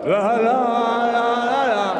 라라라라라.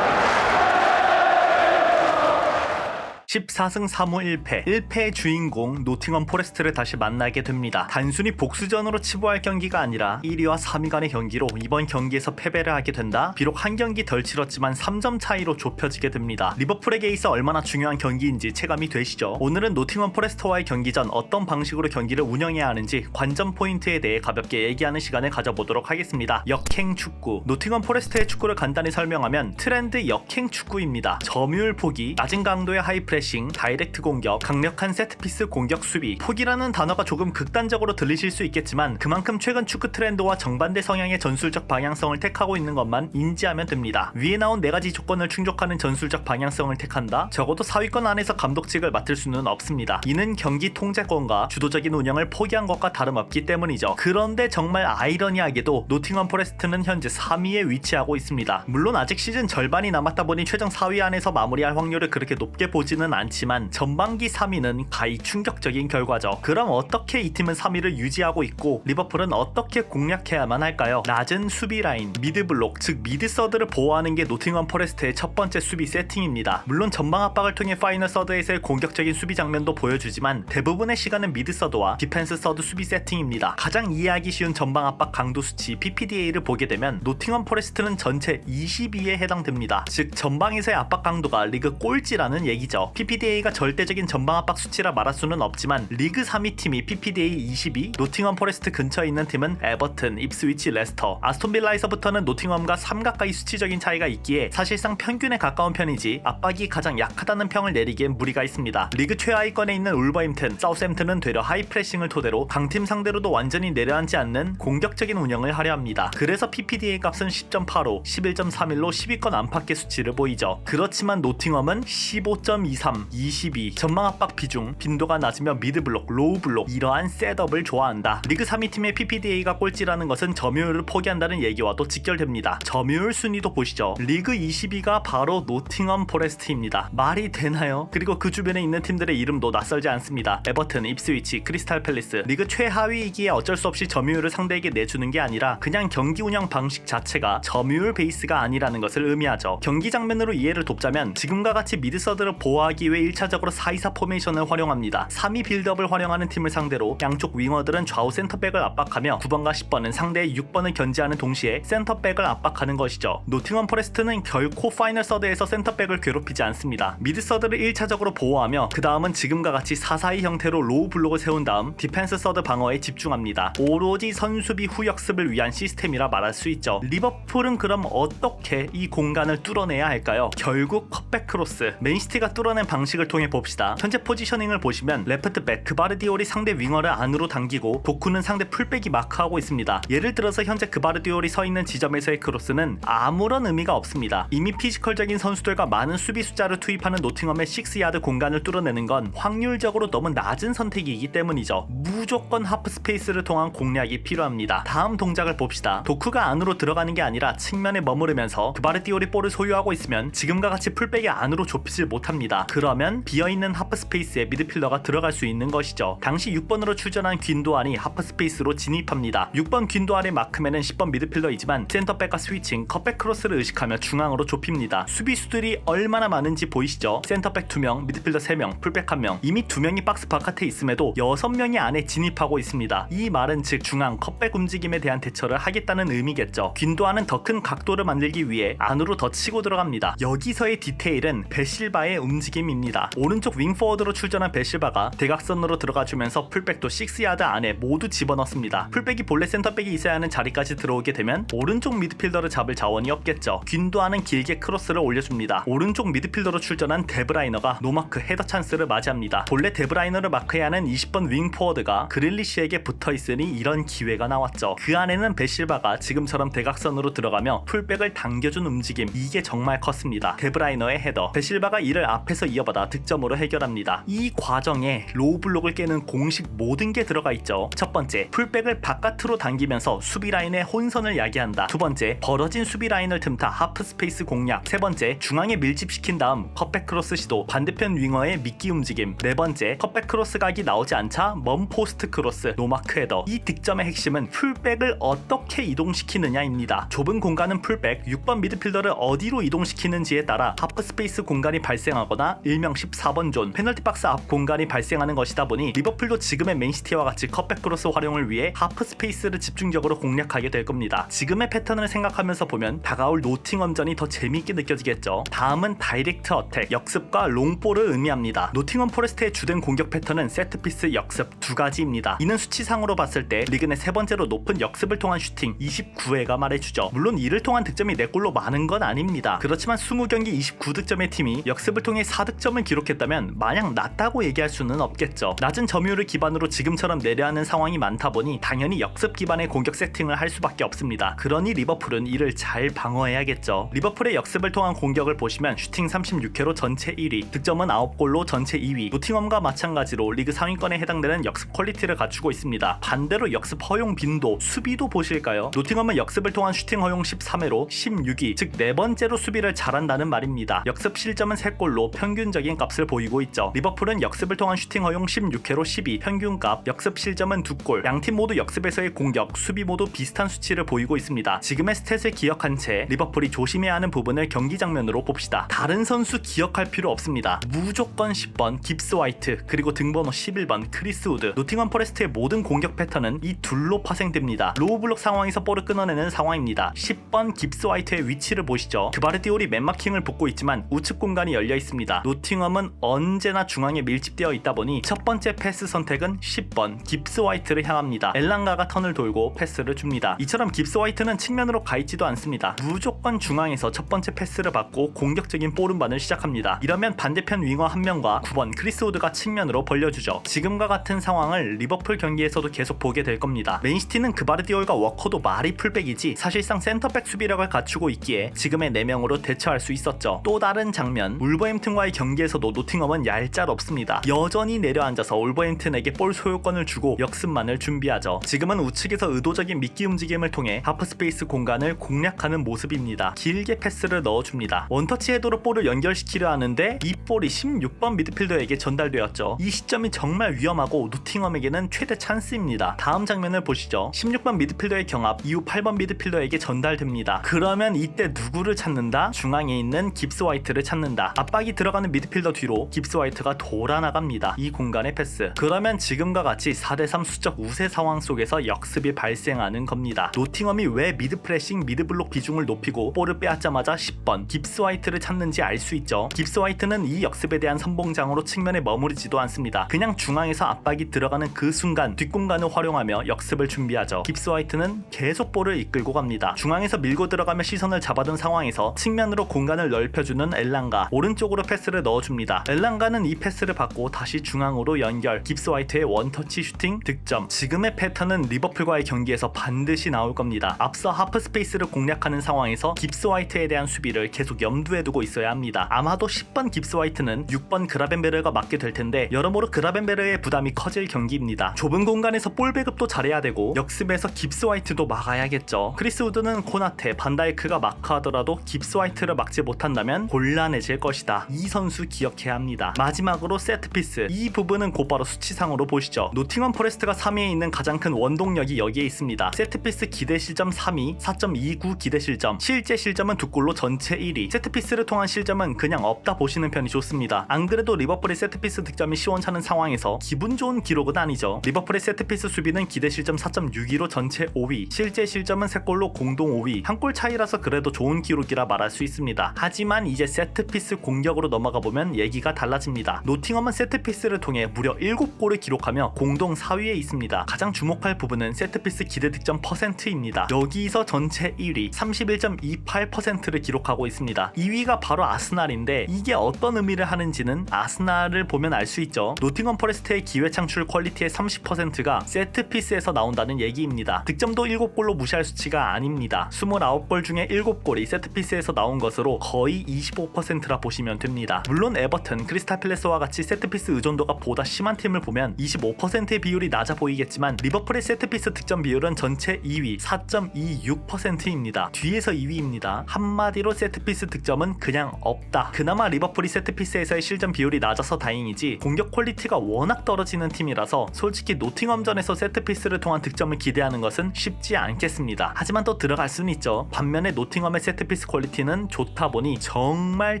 14승 3무 1패, 1패의 주인공 노팅엄 포레스트를 다시 만나게 됩니다. 단순히 복수전으로 치부할 경기가 아니라 1위와 3위 간의 경기로 이번 경기에서 패배를 하게 된다. 비록 한 경기 덜 치렀지만 3점 차이로 좁혀지게 됩니다. 리버풀에게 있어 얼마나 중요한 경기인지 체감이 되시죠? 오늘은 노팅엄 포레스트와의 경기 전 어떤 방식으로 경기를 운영해야 하는지 관전 포인트에 대해 가볍게 얘기하는 시간을 가져보도록 하겠습니다. 역행 축구. 노팅엄 포레스트의 축구를 간단히 설명하면 트렌드 역행 축구입니다. 점유율 포기, 낮은 강도의 하이프레싱, 다이렉트 공격, 강력한 세트피스 공격 수비. 포기라는 단어가 조금 극단적으로 들리실 수 있겠지만 그만큼 최근 축구 트렌드와 정반대 성향의 전술적 방향성을 택하고 있는 것만 인지하면 됩니다. 위에 나온 4가지 조건을 충족하는 전술적 방향성을 택한다? 적어도 4위권 안에서 감독직을 맡을 수는 없습니다. 이는 경기 통제권과 주도적인 운영을 포기한 것과 다름없기 때문이죠. 그런데 정말 아이러니하게도 노팅엄 포레스트는 현재 3위에 위치하고 있습니다. 물론 아직 시즌 절반이 남았다 보니 최종 4위 안에서 마무리할 확률을 그렇게 높게 보지는 않지만 전반기 3위는 가히 충격적인 결과죠. 그럼 어떻게 이 팀은 3위를 유지하고 있고 리버풀은 어떻게 공략해야만 할까요? 낮은 수비 라인, 미드 블록, 즉 미드 서드를 보호하는 게 노팅엄 포레스트의 첫 번째 수비 세팅입니다. 물론 전방 압박을 통해 파이널 서드에서의 공격적인 수비 장면도 보여주지만 대부분의 시간은 미드 서드와 디펜스 서드 수비 세팅입니다. 가장 이해하기 쉬운 전방 압박 강도 수치 PPDA를 보게 되면 노팅엄 포레스트는 전체 22에 해당됩니다. 즉 전방에서의 압박 강도가 리그 꼴찌라는 얘기죠. PPDA가 절대적인 전방 압박 수치라 말할 수는 없지만 리그 3위 팀이 PPDA 22, 노팅엄 포레스트 근처에 있는 팀은 에버튼, 입스위치, 레스터, 아스톤빌라에서부터는 노팅엄과 3 가까이 수치적인 차이가 있기에 사실상 평균에 가까운 편이지 압박이 가장 약하다는 평을 내리기엔 무리가 있습니다. 리그 최하위권에 있는 울버햄튼, 사우스햄튼은 되려 하이프레싱을 토대로 강팀 상대로도 완전히 내려앉지 않는 공격적인 운영을 하려 합니다. 그래서 PPDA 값은 10.85, 11.31로 10위권 안팎의 수치를 보이죠. 그렇지만 노팅엄은 15.23, 22, 전방 압박 비중, 빈도가 낮으며 미드블록, 로우블록 이러한 셋업을 좋아한다. 리그 3위 팀의 PPDA가 꼴찌라는 것은 점유율을 포기한다는 얘기와도 직결됩니다. 점유율 순위도 보시죠. 리그 22가 바로 노팅엄 포레스트입니다. 말이 되나요? 그리고 그 주변에 있는 팀들의 이름도 낯설지 않습니다. 에버튼, 입스위치, 크리스탈 팰리스. 리그 최하위이기에 어쩔 수 없이 점유율을 상대에게 내주는 게 아니라 그냥 경기 운영 방식 자체가 점유율 베이스가 아니라는 것을 의미하죠. 경기 장면으로 이해를 돕자면 지금과 같이 미드 서드를 보호하기 위해 1차적으로 4-2-4 포메이션을 활용합니다. 3위 빌드업을 활용하는 팀을 상대로 양쪽 윙어들은 좌우 센터백을 압박하며 9번과 10번은 상대의 6번을 견제하는 동시에 센터백을 압박하는 것이죠. 노팅엄 포레스트는 결코 파이널 서드에서 센터백을 괴롭히지 않습니다. 미드 서드를 1차적으로 보호하며 그 다음은 지금과 같이 4-4-2 형태로 로우 블록을 세운 다음 디펜스 서드 방어에 집중합니다. 오로지 선수비 후역습을 위한 시스템이라 말할 수 있죠. 리버풀은 그럼 어떻게 이 공간을 뚫어내야 할까요? 결국 컷백 크로스, 맨시티가 뚫어낸 방식을 통해 봅시다. 현재 포지셔닝을 보시면 레프트백 그바르디올이 상대 윙어를 안으로 당기고 도쿠는 상대 풀백이 마크하고 있습니다. 예를 들어서 현재 그바르디올이 서 있는 지점에서의 크로스는 아무런 의미가 없습니다. 이미 피지컬적인 선수들과 많은 수비 숫자를 투입하는 노팅엄의 6야드 공간을 뚫어내는 건 확률적으로 너무 낮은 선택이기 때문이죠. 무조건 하프 스페이스를 통한 공략이 필요합니다. 다음 동작을 봅시다. 도쿠가 안으로 들어가는 게 아니라 측면에 머무르면서 그바르디올이 볼을 소유하고 있으면 지금과 같이 풀백이 안으로 좁히질 못합니다. 그러면 비어있는 하프 스페이스에 미드필더가 들어갈 수 있는 것이죠. 당시 6번으로 출전한 귄도안이 하프 스페이스로 진입합니다. 6번 귄도안의 마크맨은 10번 미드필더이지만 센터백과 스위칭, 컷백 크로스를 의식하며 중앙으로 좁힙니다. 수비수들이 얼마나 많은지 보이시죠? 센터백 2명, 미드필더 3명, 풀백 1명. 이미 2명이 박스 바깥에 있음에도 6명이 안에 진입하고 있습니다. 이 말은 즉 중앙 컷백 움직임에 대한 대처를 하겠다는 의미겠죠. 귄도안은 더 큰 각도를 만들기 위해 안으로 더 치고 들어갑니다. 여기서의 디테일은 베실바의 움직임입니다. 오른쪽 윙포워드로 출전한 베실바가 대각선으로 들어가주면서 풀백도 6야드 안에 모두 집어넣습니다. 풀백이 본래 센터백이 있어야 하는 자리까지 들어오게 되면 오른쪽 미드필더를 잡을 자원이 없겠죠. 귄도안은 길게 크로스를 올려줍니다. 오른쪽 미드필더로 출전한 데브라이너가 노마크 헤더 찬스를 맞이합니다. 본래 데브라이너를 마크해야 하는 20번 윙포워드가 그릴리시에게 붙어있으니 이런 기회가 나왔죠. 그 안에는 베실바가 지금처럼 대각선으로 들어가며 풀백을 당겨준 움직임, 이게 정말 컸습니다. 데브라이너의 헤더, 베실바가 이를 앞에서 이어받아 득점으로 해결합니다. 이 과정에 로우 블록을 깨는 공식 모든 게 들어가 있죠. 첫 번째, 풀백을 바깥으로 당기면서 수비 라인의 혼선을 야기한다. 두 번째, 벌어진 수비 라인을 틈타 하프 스페이스 공략. 세 번째, 중앙에 밀집시킨 다음 컵백 크로스 시도, 반대편 윙어의 미끼 움직임. 네 번째, 컵백 크로스 각이 나오지 않자 먼 포스트 크로스, 노마크 헤더. 이 득점의 핵심은 풀백을 어떻게 이동시키느냐입니다. 좁은 공간은 풀백, 6번 미드필더를 어디로 이동시키는지에 따라 하프 스페이스 공간이 발생하거나 일명 14번 존, 페널티 박스 앞 공간이 발생하는 것이다 보니 리버풀도 지금의 맨시티와 같이 컵백 크로스 활용을 위해 하프 스페이스를 집중적으로 공략하게 될 겁니다. 지금의 패턴을 생각하면서 보면 다가올 노팅엄전이 더 재미있게 느껴지겠죠. 다음은 다이렉트 어택, 역습과 롱볼을 의미합니다. 노팅엄 포레스트의 주된 공격 패턴은 세트피스, 역습 두 가지입니다. 이는 수치상으로 봤을 때 리그 내 세 번째로 높은 역습을 통한 슈팅 29회가 말해주죠. 물론 이를 통한 득점이 4골로 많은 건 아닙니다. 그렇지만 20경기 29득점의 팀이 역습을 통해 4득점을 기록했다면 마냥 낮다고 얘기할 수는 없겠죠. 낮은 점유율을 기반으로 지금처럼 내려하는 상황이 많다 보니 당연히 역습 기반의 공격 세팅을 할 수밖에 없습니다. 그러니 리버풀은 이를 잘 방어해야겠죠. 리버풀의 역습을 통한 공격을 보시면 슈팅 36회로 전체 1위, 득점은 9골로 전체 2위, 노팅엄과 마찬가지로 리그 상위권에 해당되는 역습 퀄리티를 갖추고 있습니다. 반대로 역습 허용 빈도, 수비도 보실까요? 노팅엄은 역습을 통한 슈팅 허용 13회로 16위, 즉 4번째로 수비를 잘한다는 말입니다. 역습 실점은 3골로 평균적인 값을 보이고 있죠. 리버풀은 역습을 통한 슈팅 허용 16회로 12, 평균값, 역습 실점은 2골, 양팀 모두 역습에서의 공격, 수비 모두 비슷한 수치를 보이고 있습니다. 지금의 스탯을 기억한 채 리버풀이 조심해야 하는 부분을 경기 장면으로 봅시다. 다른 선수 기억할 필요 없습니다. 무조건 10번 깁스 화이트, 그리고 등번호 11번 크리스 우드. 노팅엄 포레스트의 모든 공격 패턴은 이 둘로 파생됩니다. 로우 블록 상황에서 볼을 끊어내는 상황입니다. 10번 깁스 화이트의 위치를 보시죠. 그바르디올이 맨마킹을 붙고 있지만 우측 공간이 열려 있습니다. 노팅엄은 언제나 중앙에 밀집되어 있다 보니 첫 번째 패스 선택은 10번 깁스 화이트를 향합니다. 엘랑가가 턴을 돌고 패스를 줍니다. 이처럼 깁스 화이트는 측면으로 가 있지도 않습니다. 무조건 중앙에서 첫 번째 패스를 받고 공격적인 볼운반을 시작합니다. 이러면 반대편 윙어 한 명과 9번 크리스 우드가 측면으로 벌려주죠. 지금과 같은 상황을 리버풀 경기에서도 계속 보게 될 겁니다. 맨시티는 그바르디올과 워커도 말이 풀백이지 사실상 센터백 수비력을 갖추고 있기에 지금의 4명으로 대처할 수 있었죠. 또 다른 장면, 울버햄튼과의 경기에서도 노팅엄은 얄짤없습니다. 여전히 내려앉아서 울버햄튼에게 볼 소유권을 주고 역습만을 준비하죠. 지금은 우측에서 의도적인 미끼 움직임을 통해 하프 스페이스 공간을 공략하는 모습입니다. 길게 패스를 넣어줍니다. 원터치 헤더로 볼을 연결시키려 하는데 이 볼이 16번 미드필더에게 전달되었죠. 이 시점이 정말 위험하고 노팅엄에게는 최대 찬스입니다. 다음 장면을 보시죠. 16번 미드필더의 경합 이후 8번 미드필더에게 전달됩니다. 그러면 이때 누구를 찾는다? 중앙에 있는 깁스 화이트를 찾는다. 압박이 들어가는 미드필더 뒤로 깁스 화이트가 돌아 나갑니다. 이 공간의 패스. 그러면 지금과 같이 4대3 수적 우세 상황 속에서 역습이 발생하는 겁니다. 노팅엄이 왜 미드 프레싱, 미드 블록 비중을 높이고 볼을 빼앗자마자 10번 깁스 화이트를 찾는지 알 수 있죠. 깁스 화이트는 이 역습에 대한 선봉장으로 측면에 머무르지도 않습니다. 그냥 중앙에서 압박이 들어가는 그 순간 뒷공간을 활용하며 역습을 준비하죠. 깁스 화이트는 계속 볼을 이끌고 갑니다. 중앙에서 밀고 들어가며 시선을 잡아둔 상황에서 측면으로 공간을 넓혀주는 엘랑가, 오른쪽으로 패스를 넣어줍니다. 엘랑가는 이 패스를 받고 다시 중앙으로 연결, 깁스 화이트의 원터치 슈팅 득점. 지금의 패턴은 리버풀과의 경기에서 반드시 나올 겁니다. 앞서 하프 스페이스를 공략하는 상황에서 깁스 화이트에 대한 수비를 계속 염두에 두고 있어야 합니다. 아마도 10번 깁스 화이트는 6번 그라벤베르가 맡게 될 텐데 여러모로 그라벤베르의 부담이 커질 경기입니다. 좁은 공간에서 볼 배급도 잘해야 되고 역습에서 깁스 화이트도 막아야겠죠. 크리스 우드는 코나테, 반다이크가 마크하더라도 깁스 화이트를 막지 못한다면 곤란해질 것이다. 이 선수 기억해야 합니다. 마지막으로 세트피스. 이 부분은 곧바로 수치상으로 보시죠. 노팅엄 포레스트가 3위에 있는 가장 큰 원동력이 여기에 있습니다. 세트피스 기대 실점 3위, 4.29 기대 실점, 실제 실점은 2골로 전체 1위. 세트피스를 통한 실점은 그냥 없다 보시는 편이 좋습니다. 안 그래도 리버풀의 세트피스 득점이 시원찮은 상황에서 기분 좋은 기록은 아니죠. 리버풀의 세트피스 수비는 기대 실점 4.62로 전체 5위, 실제 실점은 3골로 공동 5위. 한 골 차이라서 그래도 좋은 기록이라 말할 수 있습니다. 하지만 이제 세트피스 공격으로 넘어가 보면 얘기가 달라집니다. 노팅엄은 세트피스를 통해 무려 7골을 기록하며 공동 4위에 있습니다. 가장 주목할 부분은 세트피스 기대 득점 %입니다. 여기서 전체 1위 31.28%를 기록하고 있습니다. 2위가 바로 아스날인데 이게 어떤 의미를 하는지는 아스날을 보면 알 수 있죠. 노팅엄 포레스트의 기회 창출 퀄리티의 30%가 세트피스에서 나온다는 얘기입니다. 득점도 7골로 무시할 수치가 아닙니다. 29골 중에 7골이 세트피스에서 나온 것으로 거의 25%라 보시면 됩니다. 있습니다. 물론 에버튼, 크리스탈 팰리스와 같이 세트피스 의존도가 보다 심한 팀을 보면 25%의 비율이 낮아 보이겠지만 리버풀의 세트피스 득점 비율은 전체 2위 4.26%입니다. 뒤에서 2위입니다. 한마디로 세트피스 득점은 그냥 없다. 그나마 리버풀이 세트피스에서의 실점 비율이 낮아서 다행이지 공격 퀄리티가 워낙 떨어지는 팀이라서 솔직히 노팅엄전에서 세트피스를 통한 득점을 기대하는 것은 쉽지 않겠습니다. 하지만 또 들어갈 수는 있죠. 반면에 노팅엄의 세트피스 퀄리티는 좋다 보니 정말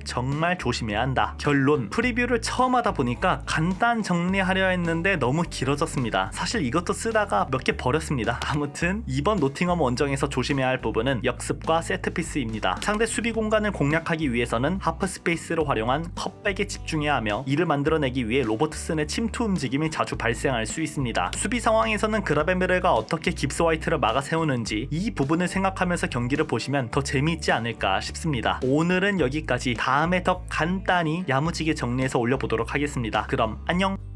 조심해야 한다. 결론, 프리뷰를 처음 하다 보니까 간단 정리하려 했는데 너무 길어졌습니다. 사실 이것도 쓰다가 몇 개 버렸습니다. 아무튼 이번 노팅엄 원정에서 조심해야 할 부분은 역습과 세트피스입니다. 상대 수비 공간을 공략하기 위해서는 하프 스페이스를 활용한 컵백에 집중해야 하며 이를 만들어내기 위해 로버트슨의 침투 움직임이 자주 발생할 수 있습니다. 수비 상황에서는 그라벤베르가 어떻게 깁스 화이트를 막아 세우는지 이 부분을 생각하면서 경기를 보시면 더 재미있지 않을까 싶습니다. 오늘은 여기까지. 다음에 더 간단히 야무지게 정리해서 올려보도록 하겠습니다. 그럼 안녕.